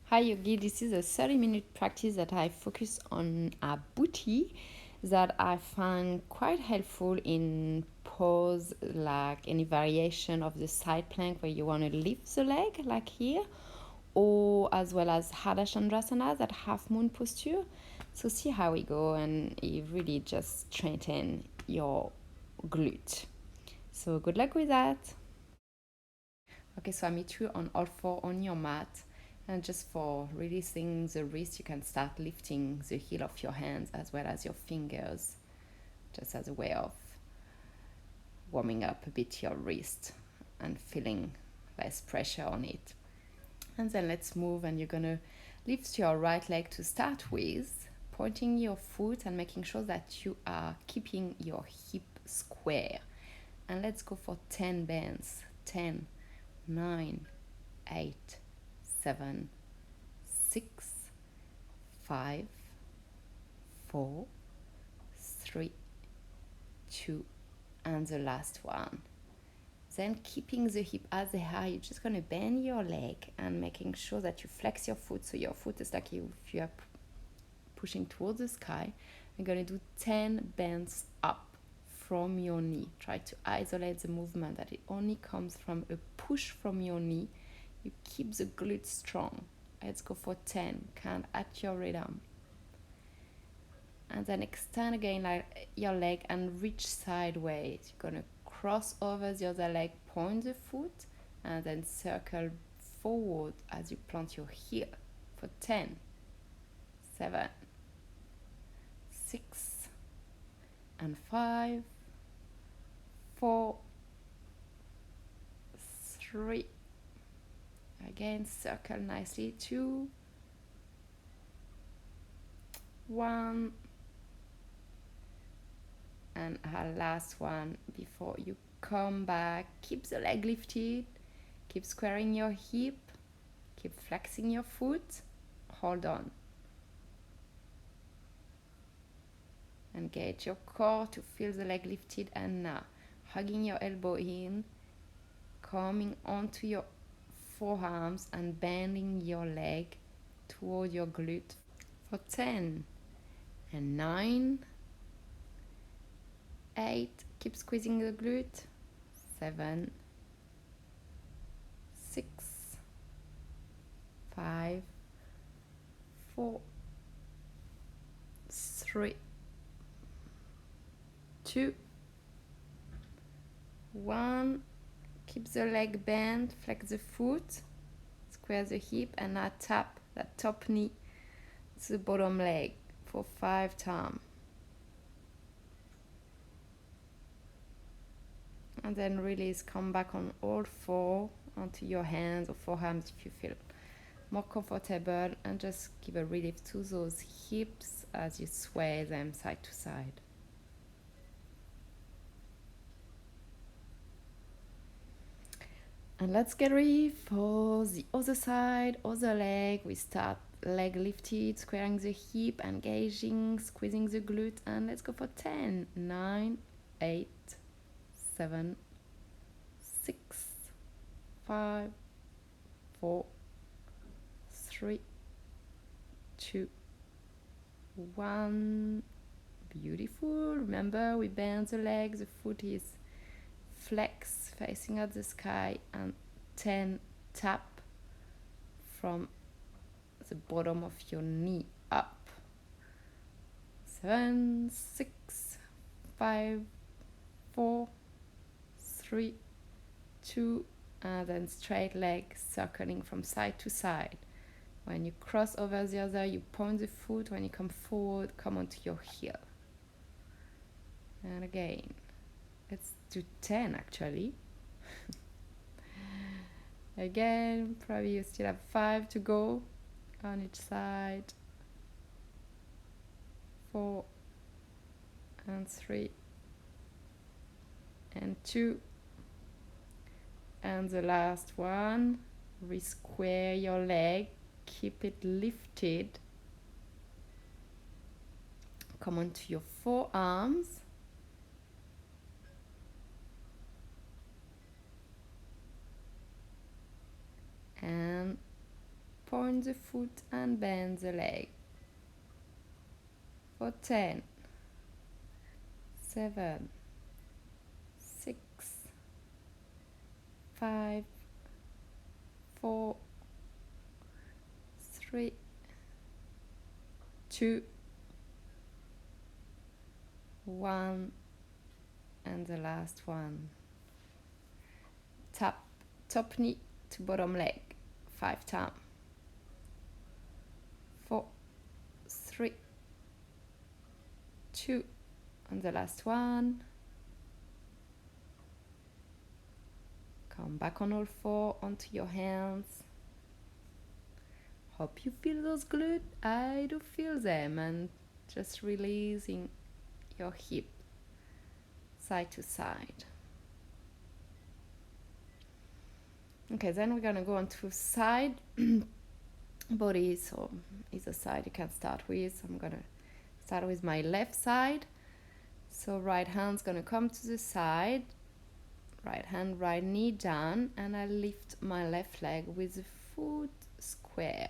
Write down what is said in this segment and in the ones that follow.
Hi Yogi, this is a 30-minute practice that I focus on a booty that I find quite helpful in pose, like any variation of the side plank where you want to lift the leg, like here, or as well as Ardha Chandrasana, that half moon posture. So see how we go, and it really just strengthen your glute. So good luck with that. Okay, so I meet you on all four on your mat. And just for releasing the wrist, you can start lifting the heel of your hands as well as your fingers, just as a way of warming up a bit your wrist and feeling less pressure on it. And then let's move, and you're gonna lift your right leg to start with, pointing your foot and making sure that you are keeping your hip square. And let's go for 10 bends. 10, 9, 8, 7, 6, 5, 4, 3, 2, and the last one. Then keeping the hip as they are, you're just going to bend your leg and making sure that you flex your foot. So your foot is like if you are pushing towards the sky. You're going to do 10 bends up from your knee. Try to isolate the movement, that it only comes from a push from your knee. You keep the glutes strong. Let's go for 10. Count at your rhythm. And then extend again like your leg and reach sideways. You're going to cross over the other leg, point the foot, and then circle forward as you plant your heel for 10, 7, 6, and 5, 4, 3. Again, circle nicely. 2, 1. And our last one before you come back. Keep the leg lifted. Keep squaring your hip. Keep flexing your foot. Hold on. Engage your core to feel the leg lifted, and now hugging your elbow in, coming onto your forearms and bending your leg toward your glute for 10 and 9, 8, keep squeezing the glute, 7, 6, 5, 4, 3, 2, 1. Keep the leg bent, flex the foot, square the hip, and now tap that top knee to the bottom leg for 5 times. And then release, come back on all four onto your hands or forearms if you feel more comfortable, and just give a relief to those hips as you sway them side to side. And let's get ready for the other side, other leg. We start leg lifted, squaring the hip, engaging, squeezing the glute, and let's go for 10, 9, 8, 7, 6, 5, 4, 3, 2, 1. Beautiful. Remember, we bend the leg, the foot is flex facing at the sky, and 10 tap from the bottom of your knee up. 7, 6, 5, 4, 3, 2, and then straight leg circling from side to side. When you cross over the other, you point the foot. When you come forward, come onto your heel. And again, let's do 10 actually. Again, probably you still have 5 to go on each side. 4 and 3 and 2. And the last one, re-square your leg, keep it lifted. Come onto your forearms. And point the foot and bend the leg. For 10, 7, 6, 5, 4, 3, 2, 1, and the last one. Tap top knee to bottom leg 5 times. 4, 3, 2, and the last one. Come back on all four onto your hands. Hope you feel those glutes. I do feel them, and just releasing your hip side to side. Okay, then we're gonna go on to side body. So either side you can start with. I'm gonna start with my left side. So right hand's gonna come to the side, right hand, right knee down, and I lift my left leg with the foot square.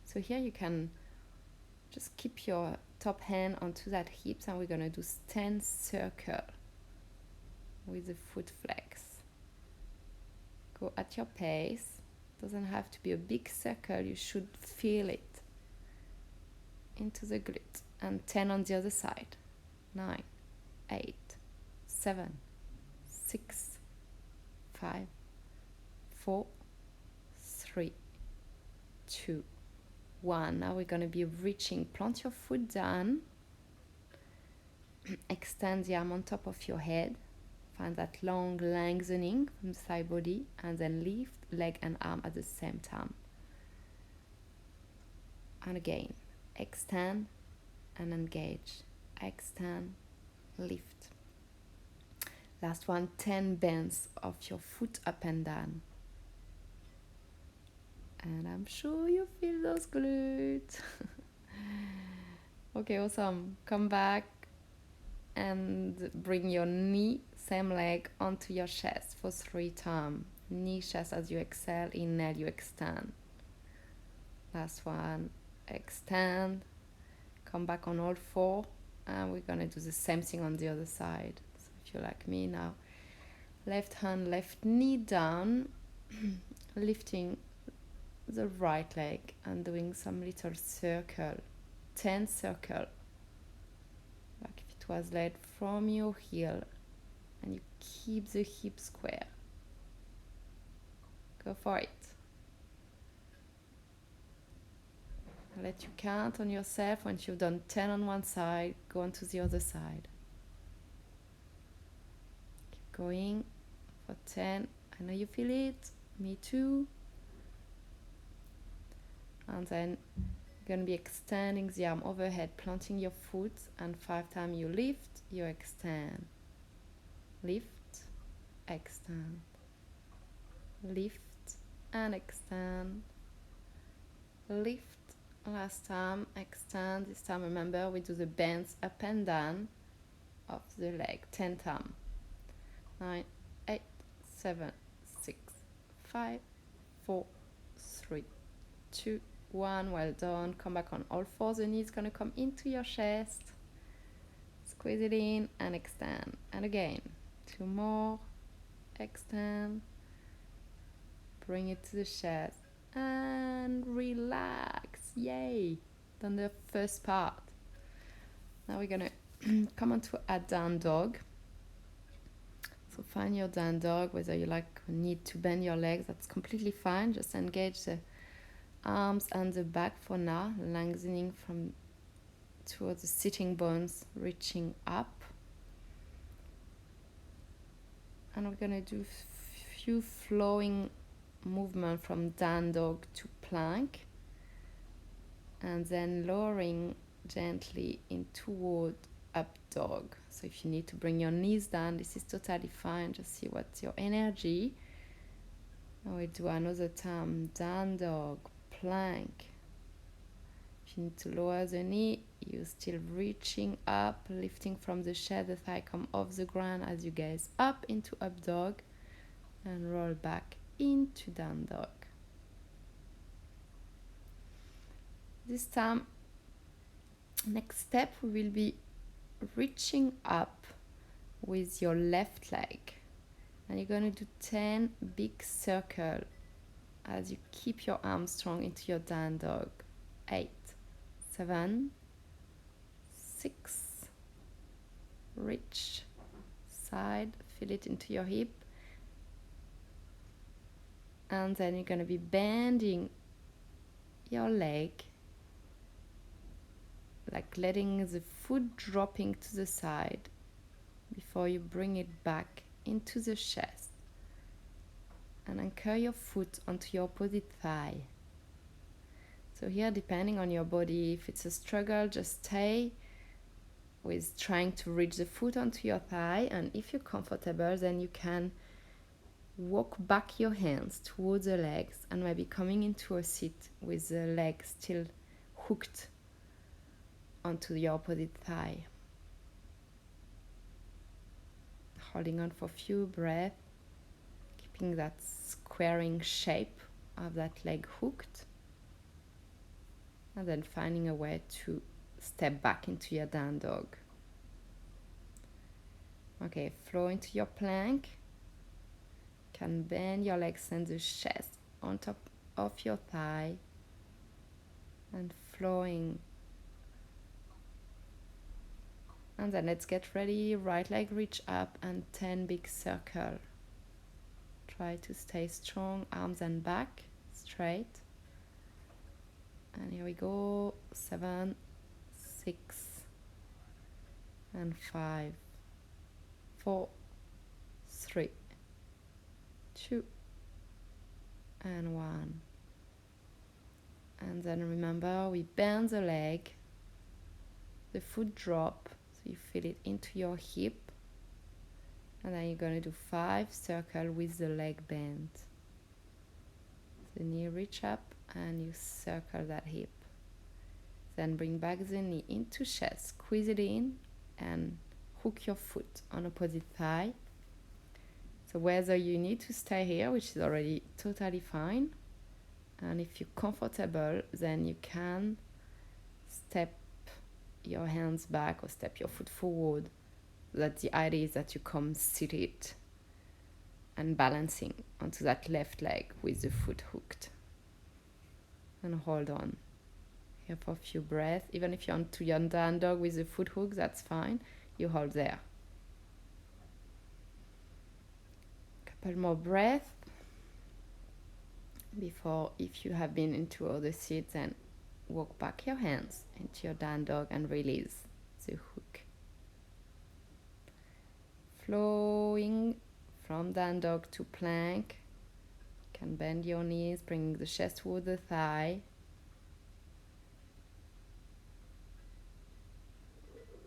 So here you can just keep your top hand onto that hips, and we're gonna do stand circle with the foot flex. Go at your pace. Doesn't have to be a big circle, you should feel it into the glute. And 10 on the other side. 9, 8, 7, 6, 5, 4, 3, 2, 1. Now we're going to be reaching. Plant your foot down. Extend the arm on top of your head. Find that long lengthening from the side body, and then lift leg and arm at the same time. And again, extend and engage. Extend, lift. Last one, 10 bends of your foot up and down. And I'm sure you feel those glutes. Okay, awesome. Come back and bring your knee, same leg, onto your chest for 3 times. Knee, chest as you exhale, inhale, you extend. Last one, extend. Come back on all four, and we're gonna do the same thing on the other side. So if you're like me now, left hand, left knee down, lifting the right leg and doing some little circle, 10 circle. Like if it was led from your heel, and you keep the hip square. Go for it. I'll let you count on yourself. Once you've done 10 on one side, go on to the other side. Keep going for 10. I know you feel it. Me too. And then you're going to be extending the arm overhead, planting your foot, and 5 times you lift, you extend. Lift, extend. Lift and extend. Lift. Last time, extend. This time, remember, we do the bends up and down of the leg 10 times. 9, 8, 7, 6, 5, 4, 3, 2, 1. Well done. Come back on all fours. The knee is going to come into your chest. Squeeze it in and extend. And again, 2 more. Extend. Bring it to the chest. And relax. Yay. Done the first part. Now we're going to come on to a down dog. So find your down dog, whether you need to bend your legs, that's completely fine. Just engage the arms and the back for now, lengthening from towards the sitting bones, reaching up. And we're going to do a few flowing movement from down dog to plank, and then lowering gently in toward up dog. So if you need to bring your knees down, this is totally fine. Just see what's your energy. Now we do another time, down dog, plank. If you need to lower the knee, you're still reaching up, lifting from the chest, the thigh come off the ground as you gaze up into up dog, and roll back into down dog. This time, next step, we will be reaching up with your left leg. And you're going to do 10 big circles as you keep your arms strong into your down dog. 8, 7, 6, reach, side, feel it into your hip. And then you're going to be bending your leg, like letting the foot dropping to the side before you bring it back into the chest. And anchor your foot onto your opposite thigh. So here, depending on your body, if it's a struggle, just stay with trying to reach the foot onto your thigh. And if you're comfortable, then you can walk back your hands towards the legs and maybe coming into a sit with the leg still hooked onto your opposite thigh. Holding on for a few breaths, keeping that squaring shape of that leg hooked, and then finding a way to step back into your down dog. Okay, flow into your plank. Can bend your legs and the chest on top of your thigh and flowing. And then let's get ready. Right leg reach up and 10 big circle. Try to stay strong, arms and back straight. And here we go. 7, 6, and 5, 4, 3, 2, and 1. And then remember, we bend the leg, the foot drop, so you feel it into your hip. And then you're going to do 5 circles with the leg bent. The knee reach up and you circle that hip. Then bring back the knee into chest, squeeze it in and hook your foot on opposite thigh. So whether you need to stay here, which is already totally fine, and if you're comfortable, then you can step your hands back or step your foot forward. That the idea is that you come seated and balancing onto that left leg with the foot hooked. And hold on here for a few breaths. Even if you're onto your down dog with the foot hook, that's fine. You hold there. Couple more breaths before, if you have been into other seats, then walk back your hands into your down dog and release the hook. Flowing from down dog to plank. You can bend your knees, bringing the chest toward the thigh.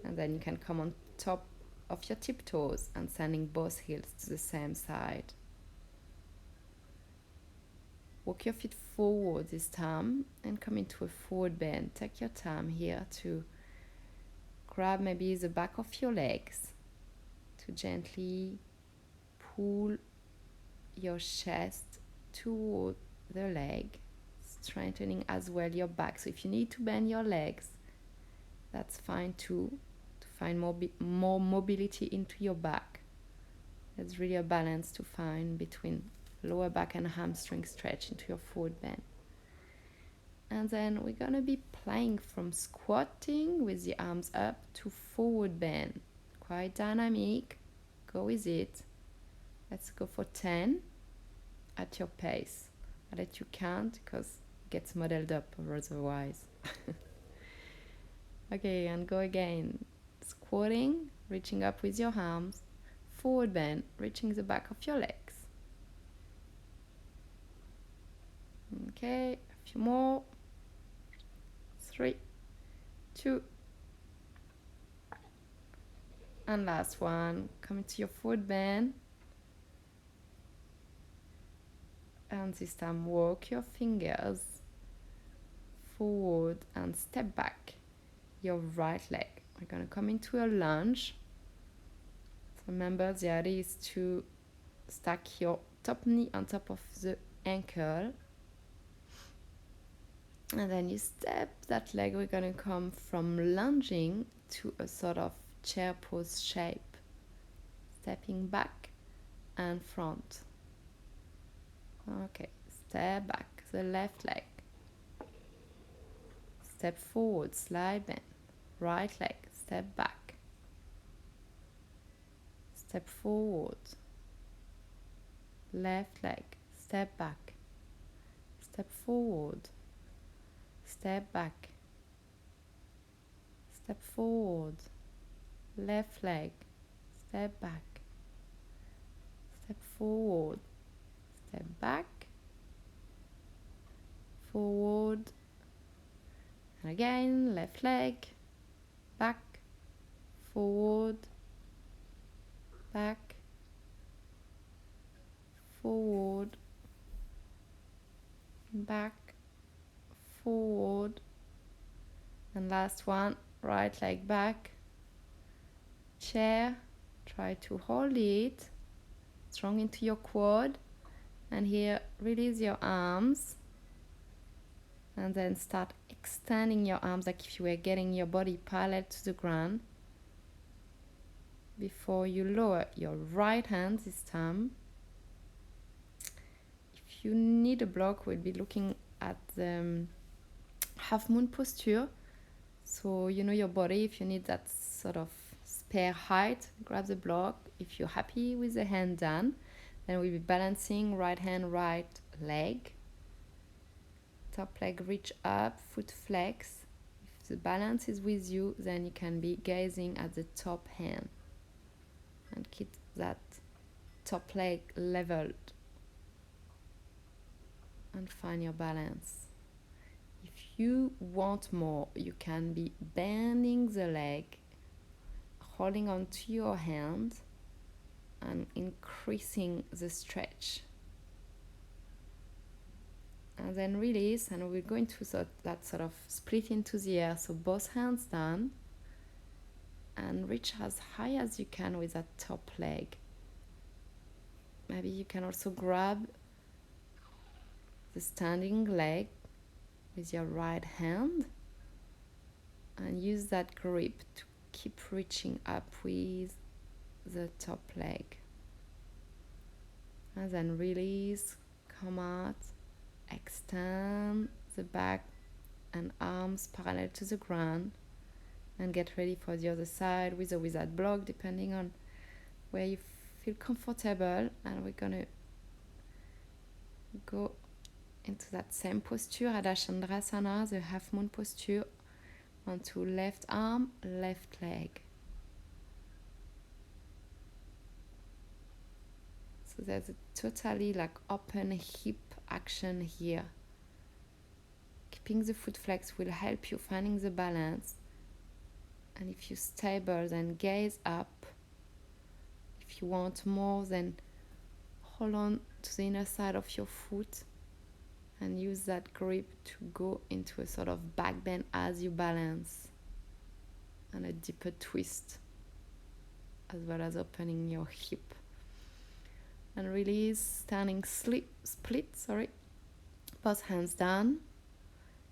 And then you can come on top of your tiptoes and sending both heels to the same side. Walk your feet forward this time and come into a forward bend. Take your time here to grab maybe the back of your legs, to gently pull your chest toward the leg, strengthening as well your back. So if you need to bend your legs, that's fine too, to find more mobility into your back. There's really a balance to find between lower back and hamstring stretch into your forward bend. And then we're going to be playing from squatting with the arms up to forward bend. Quite dynamic. Go with it. Let's go for 10 at your pace. I'll let you count because it gets muddled up otherwise. Okay, and go again. Squatting, reaching up with your arms. Forward bend, reaching the back of your legs. Okay, a few more. 3, 2, and last one. Come into your forward bend. And this time walk your fingers forward and step back your right leg. We're going to come into a lunge. So remember, the idea is to stack your top knee on top of the ankle. And then you step that leg. We're going to come from lunging to a sort of chair pose shape. Stepping back and front. Okay, step back, the left leg. Step forward, slide bend. Right leg, step back. Step forward. Left leg, step back. Step forward. Step back. Step forward. Left leg, step back. Step forward. Step back. Forward. And again, left leg, back, forward, back, forward, back, forward. And last one, right leg back, chair, try to hold it strong into your quad, and here release your arms, and then start extending your arms like if you were getting your body parallel to the ground before you lower your right hand this time. If you need a block, we'll be looking at the half moon posture. So you know your body, if you need that sort of spare height, grab the block. If you're happy with the hand done, then we'll be balancing right hand, right leg. Top leg reach up, foot flex. If the balance is with you, then you can be gazing at the top hand and keep that top leg leveled and find your balance. If you want more, you can be bending the leg, holding on to your hand and increasing the stretch. And then release, and we're going to that sort of split into the air. So both hands down and reach as high as you can with that top leg. Maybe you can also grab the standing leg with your right hand and use that grip to keep reaching up with the top leg. And then release, come out, extend the back and arms parallel to the ground, and get ready for the other side with or without block, depending on where you feel comfortable. And we're gonna go into that same posture, Ardha Chandrasana, the half moon posture, onto left arm, left leg. So there's a totally like open hip action here. Keeping the foot flex will help you finding the balance. And if you're stable, then gaze up. If you want more, then hold on to the inner side of your foot and use that grip to go into a sort of back bend as you balance, and a deeper twist, as well as opening your hip. And release, standing split, both hands down,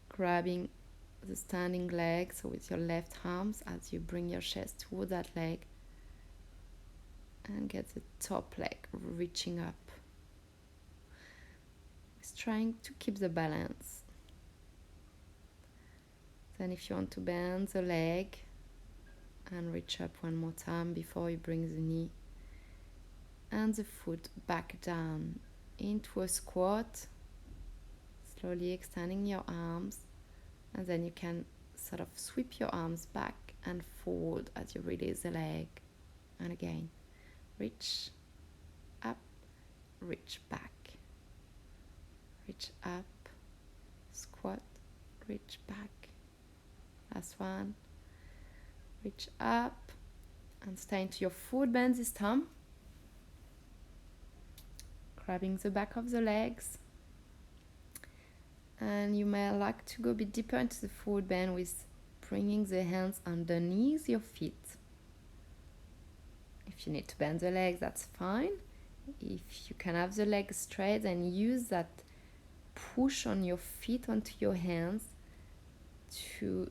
grabbing the standing leg, so with your left arms as you bring your chest toward that leg, and get the top leg reaching up. It's trying to keep the balance. Then if you want to bend the leg and reach up one more time before you bring the knee and the foot back down into a squat, slowly extending your arms, and then you can sort of sweep your arms back and forward as you release the leg. And again, reach up, reach back, reach up, squat, reach back. Last one, reach up and stay into your forward bend this time, grabbing the back of the legs. And you may like to go a bit deeper into the forward bend with bringing the hands underneath your feet. If you need to bend the legs, that's fine. If you can have the legs straight, then use that push on your feet onto your hands to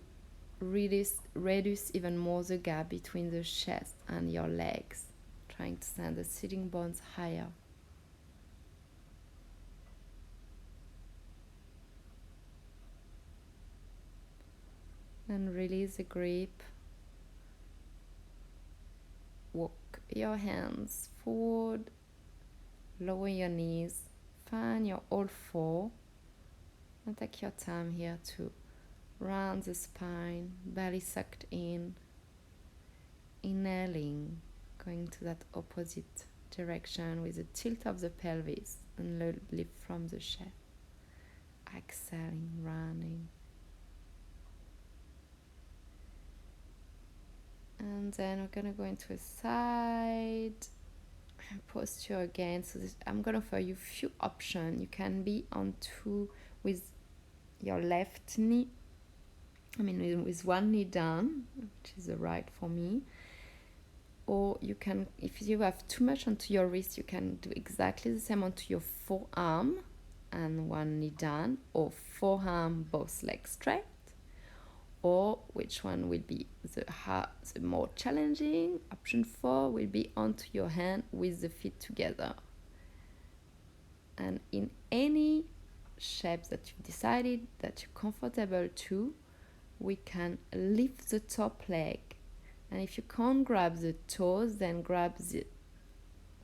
reduce even more the gap between the chest and your legs, trying to send the sitting bones higher. And release the grip. Walk your hands forward, lower your knees, find your all four, and take your time here to round the spine, belly sucked in, inhaling, going to that opposite direction with a tilt of the pelvis and lift from the chest. Exhaling, rounding. And then we're going to go into a side posture again. So I'm going to offer you a few options. You can be on two with your left knee, with one knee down, which is the right for me. Or you can, if you have too much onto your wrist, you can do exactly the same onto your forearm and one knee down, or forearm, both legs straight. Or which one will be the more challenging? Option 4 will be onto your hand with the feet together. And in any shape that you've decided that you're comfortable to, we can lift the top leg. And if you can't grab the toes, then grab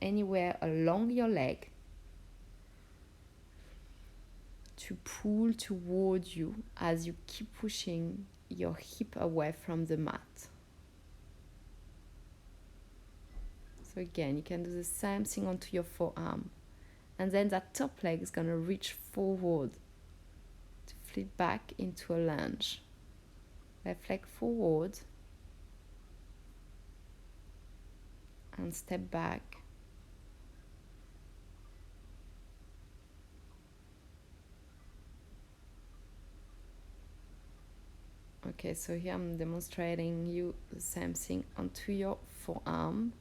anywhere along your leg to pull towards you as you keep pushing your hip away from the mat. So again, you can do the same thing onto your forearm. And then that top leg is going to reach forward to flip back into a lunge. Left leg forward and step back. Okay, so here I'm demonstrating you the same thing onto your forearm,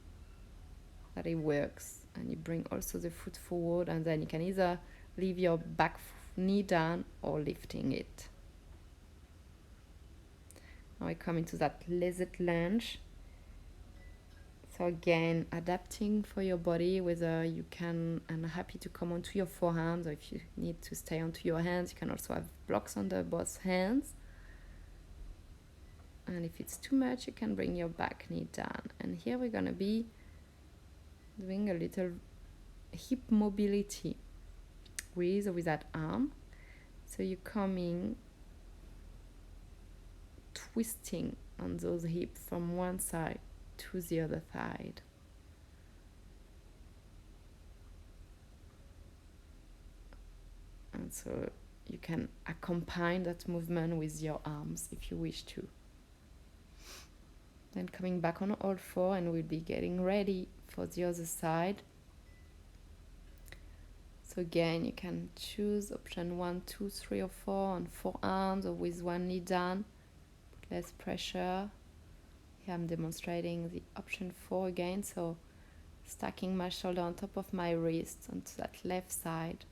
that it works. And you bring also the foot forward, and then you can either leave your back knee down or lifting it. Now we come into that lizard lunge. So again, adapting for your body, whether you can, and happy to come onto your forearms, or if you need to stay onto your hands, you can also have blocks under both hands. And if it's too much, you can bring your back knee down. And here we're going to be doing a little hip mobility with or without arm. So you're coming, twisting on those hips from one side to the other side. And so you can accompany that movement with your arms if you wish to. Then coming back on all four, and we'll be getting ready for the other side. So again, you can choose option 1, 2, 3, or 4 on forearms or with one knee down. Put less pressure. Here I'm demonstrating the option 4 again. So stacking my shoulder on top of my wrist onto that left side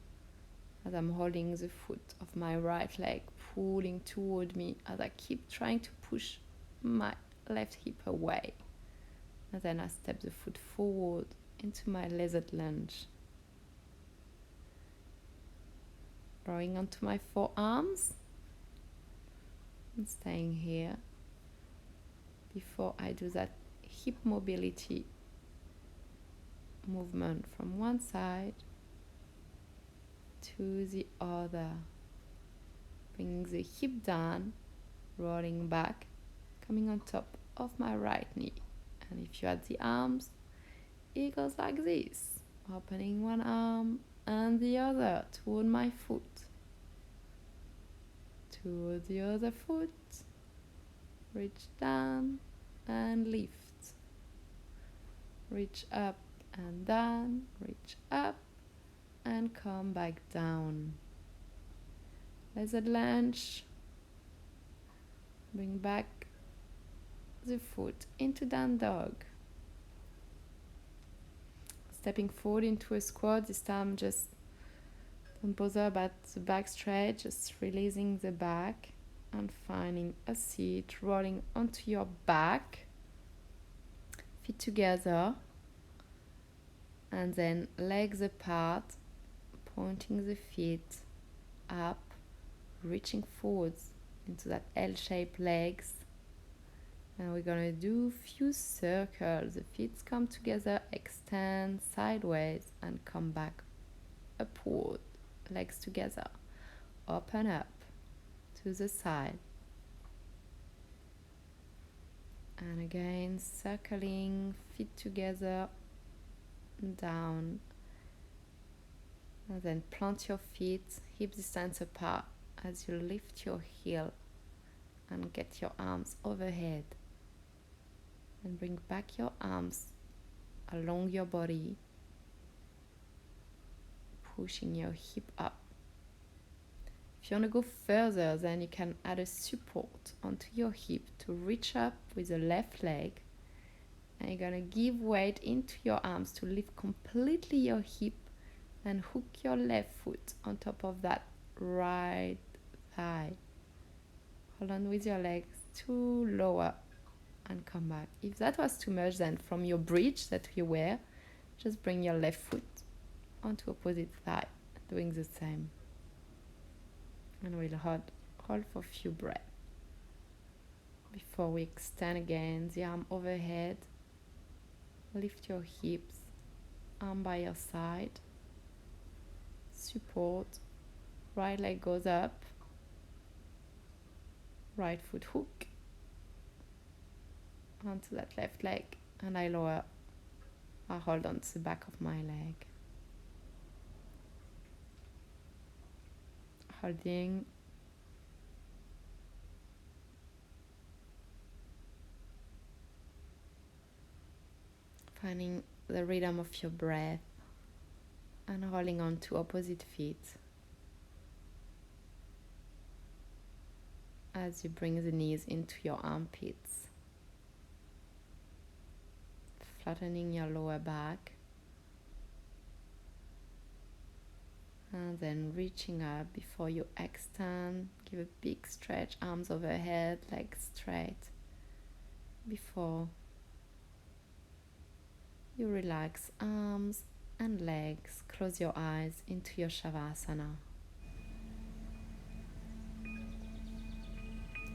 as I'm holding the foot of my right leg, pulling toward me as I keep trying to push my left hip away. And then I step the foot forward into my lizard lunge. Drawing onto my forearms and staying here before I do that hip mobility movement from one side to the other. Bringing the hip down, rolling back, coming on top of my right knee. And if you add the arms, it goes like this, opening one arm and the other toward my foot, toward the other foot, reach down and lift, reach up and down, reach up and come back down. Lizard lunge, bring back the foot into down dog. Stepping forward into a squat, this time just Don't bother about the back stretch, just releasing the back and finding a seat, rolling onto your back, feet together, and then legs apart, pointing the feet up, reaching forwards into that L-shaped legs. And we're gonna do a few circles. The feet come together, extend sideways, and come back upward. Legs together, open up to the side. And again, circling, feet together, down. And then plant your feet hip distance apart as you lift your heel and get your arms overhead. And bring back your arms along your body, pushing your hip up. If you want to go further, then you can add a support onto your hip to reach up with the left leg. And you're going to give weight into your arms to lift completely your hip and hook your left foot on top of that right thigh. Hold on with your legs to lower and come back. If that was too much, then from your bridge that you wear, just bring your left foot onto opposite thigh, doing the same. And we'll hold for a few breaths before we extend again the arm overhead. Lift your hips, arm by your side, support, right leg goes up, right foot hook onto that left leg, and I lower. I hold on to the back of my leg. Holding. Finding the rhythm of your breath and rolling on to opposite feet as you bring the knees into your armpits. Flattening your lower back and then reaching up before you extend. Give a big stretch, arms overhead, legs straight before you relax arms and legs. Close your eyes into your Shavasana,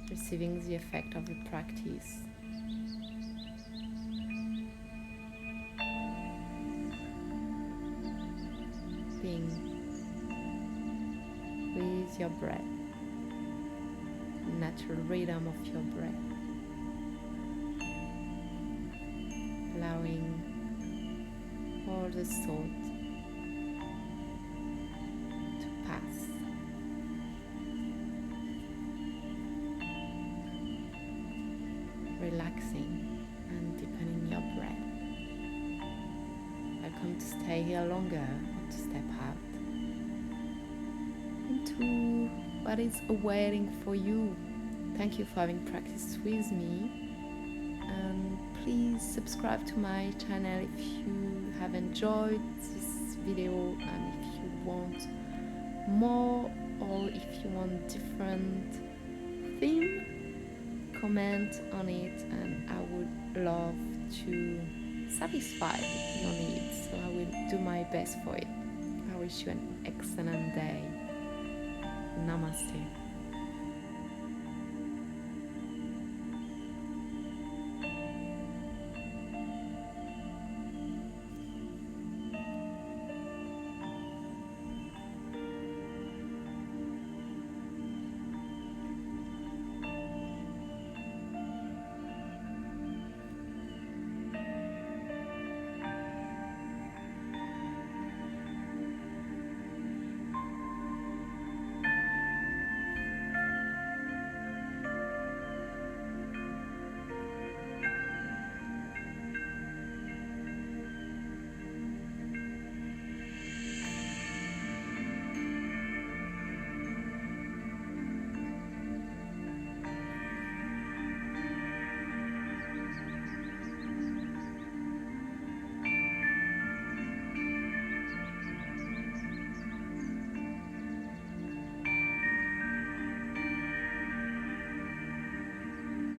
receiving the effect of the practice. Being with your breath, natural rhythm of your breath, allowing all the thought to pass. Relaxing and deepening your breath. Welcome to stay here longer or to step out into what is awaiting for you. Thank you for having practiced with me, and please subscribe to my channel if you have enjoyed this video, and if you want more or if you want different theme, comment on it and I would love to satisfy your needs, so I will do my best for it. I wish you an excellent day. Namaste.